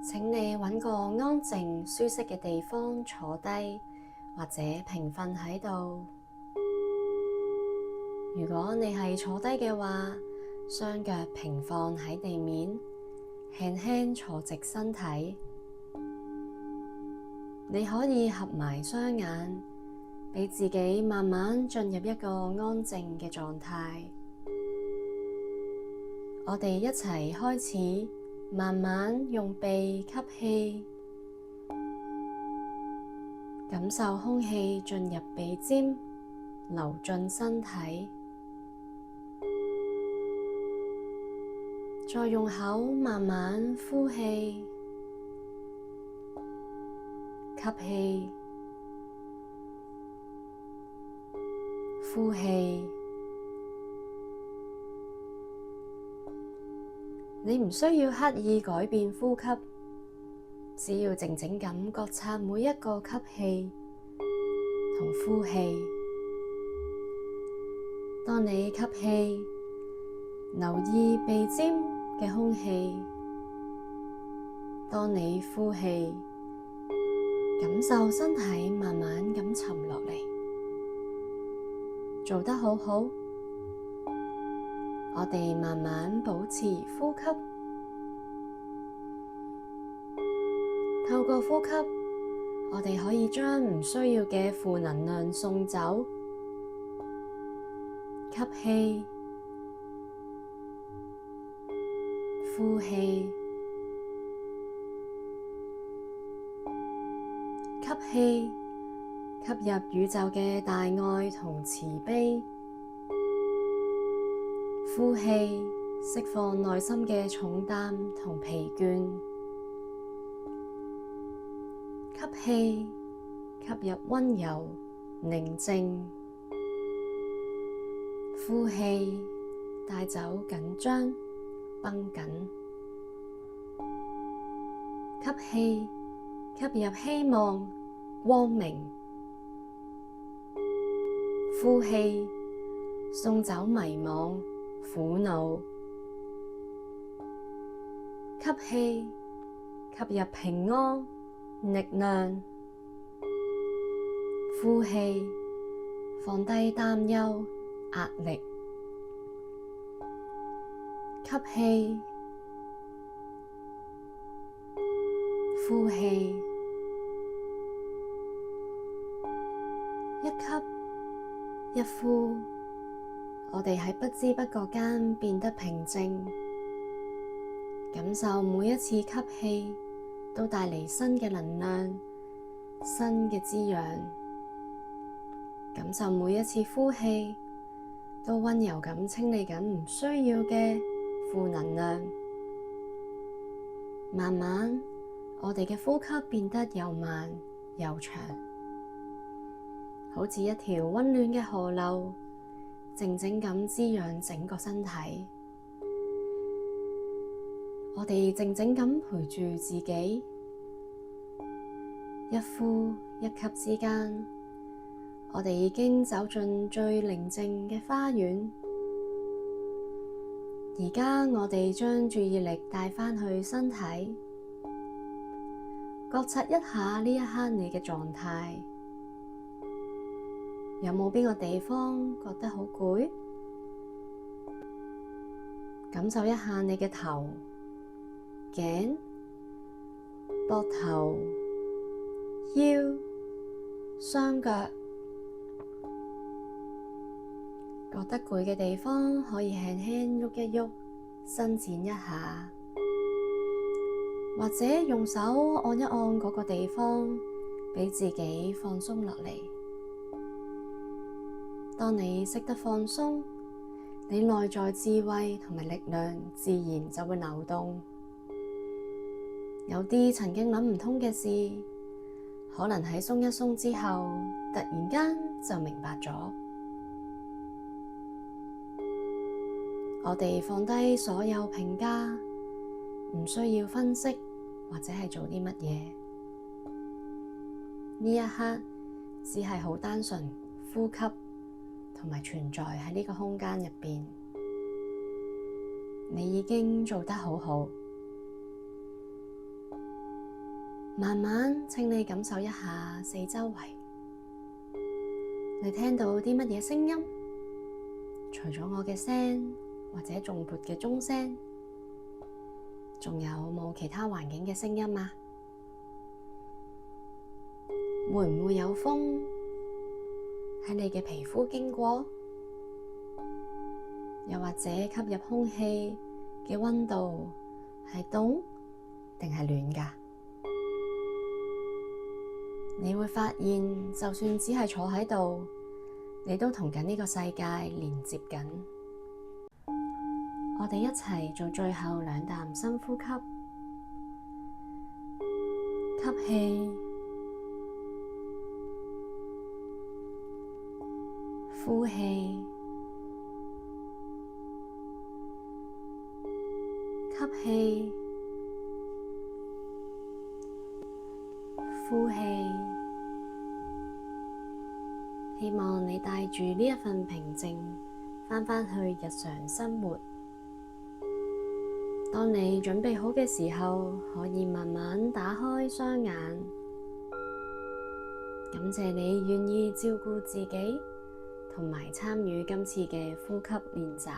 請你揾個安靜舒適嘅地方坐低，或者平瞓喺度。如果你係坐低嘅話，雙腳平放喺地面，輕輕坐直身體。你可以合埋雙眼，俾自己慢慢進入一個安靜嘅狀態。我哋一齊開始，慢慢用鼻吸氣，感受空氣進入鼻尖，流進身體。再用口慢慢呼氣，吸氣，呼氣。你唔需要刻意改變呼吸，只要靜靜咁覺察每一個吸氣同呼氣。當你吸氣，留意鼻尖嘅空氣；當你呼氣，感受身體慢慢咁沉落嚟。做得好好，我哋慢慢保持呼吸。透過呼吸，我哋可以將唔需要嘅負能量送走。吸氣，呼氣，吸氣，吸入宇宙嘅大愛同慈悲。呼氣，釋放內心嘅重擔同疲倦。吸氣，吸入溫柔、寧靜。呼氣，帶走緊張、繃緊。吸氣，吸入希望、光明。呼氣，送走迷惘、苦惱。吸氣，吸入平安、力量。呼氣，放低擔憂、壓力。吸氣，呼氣，一吸一呼，我哋喺不知不覺間變得平靜，感受每一次吸氣都帶嚟新嘅能量、新嘅滋養，感受每一次呼氣都溫柔咁清理緊唔需要嘅負能量。慢慢，我哋嘅呼吸變得又慢又長，好似一條溫暖嘅河流，靜靜咁滋養整個身體。我哋靜靜咁陪住自己，一呼一吸之間，我哋已經走進最寧靜嘅花園。而家我哋將注意力帶返去身體，覺察一下呢一刻你嘅狀態，有冇邊個地方覺得好攰？感受一下你嘅頭、頸、膊頭、腰、雙腳。覺得攰嘅地方可以輕輕喐一喐，伸展一下，或者用手按一按嗰個地方，俾自己放鬆落嚟。當你識得放鬆，你內在智慧同埋力量自然就會流動。有啲曾經諗唔通嘅事，可能喺鬆一鬆之後，突然間就明白咗。我哋放低所有評價，唔需要分析或者係做啲乜嘢。呢一刻只係好單純呼吸同埋存在喺呢個空間入邊。你已經做得好好。慢慢請你感受一下四周圍，你聽到啲乜嘢聲音？除咗我嘅聲或者頌缽嘅鐘聲，仲有冇其他環境嘅聲音啊？會唔會有風喺你嘅皮膚經過？又或者吸入空氣嘅溫度係凍定係暖㗎？你會發現，就算只係坐喺度，你都同緊呢個世界連接緊。我哋一齊做最後2啖深呼吸，吸氣，呼氣，吸氣，呼氣。希望你帶住呢一份平靜返返去日常生活。當你準備好嘅時候，可以慢慢打開雙眼。感謝你願意照顧自己，同埋參與今次嘅呼吸練習。